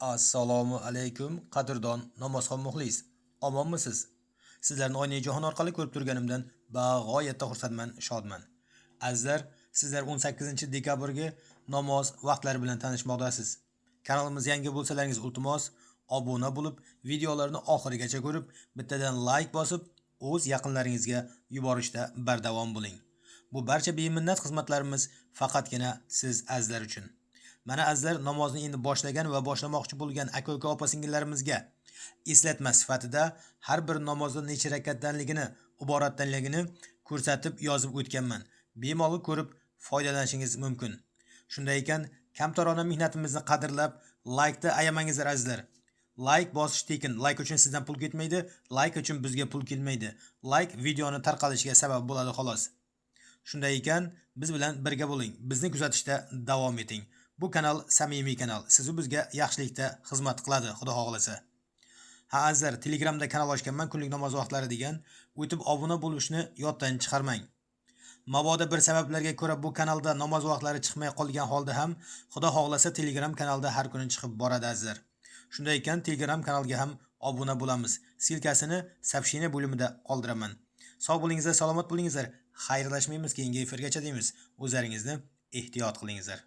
Assalomu alaykum, qadrdon namozxon muxlis. Omonmisiz? Sizlarni oynayi jahon orqali ko'rib turganimdan bag'oyatda xursandman, shodman. Azizlar, sizlar 18 dekabrga namoz vaqtlari bilan tanishmoqdasiz. Kanalimiz yangi bo'lsalaringiz iltimos, obuna bo'lib, videolarni oxirigacha ko'rib, bittadan like bosib, o'z yaqinlaringizga yuborishda bardavom bo'ling. Bu barcha beminnat xizmatlarimiz faqatgina siz azizlar uchun. Mana azizlar, namozni endi boshlagan va boshlamoqchi bo'lgan aka-uka opa-singillarimizga eslatma sifatida har bir namozda necha rakatdanligini, iboratdanligini ko'rsatib yozib o'tganman. Bemalol ko'rib foydalanishingiz mumkin. Shunday ekan, kamtarona mehnatimizni qadrlab, like-ni ayamangizlar azizlar. Like bosish tekin. Like uchun sizdan pul ketmaydi, like uchun bizga pul kelmaydi. Like videoni tarqalishiga sabab bo'ladi xolos. Shunday ekan, biz bilan birga bo'ling. Bizni kuzatishda davom eting. Bu kanal samimiy kanal. Siz bizga yaxshilikda xizmat qiladi, Xudo xohlasa. Ha azizlar, Telegramda kanal ochganman, kunlik namoz vaqtlari degan. O'tib obuna bo'lishni yoddan chiqarmang. Mabodo bir sabablarga ko'ra bu kanalda namoz vaqtlari chiqmay qolgan holda ham, Xudo xohlasa Telegram kanalda har kuni chiqib boradi azizlar. Shunday ekan, Telegram kanalga ham obuna bo'lamiz. Silkasini soобщение bo'limida qoldiraman. Sog' bo'lingizlar, salomat bo'lingizlar. Xayrlashmaymiz, keyingi efirgacha deymiz. O'zlaringizni ehtiyot qilingizlar.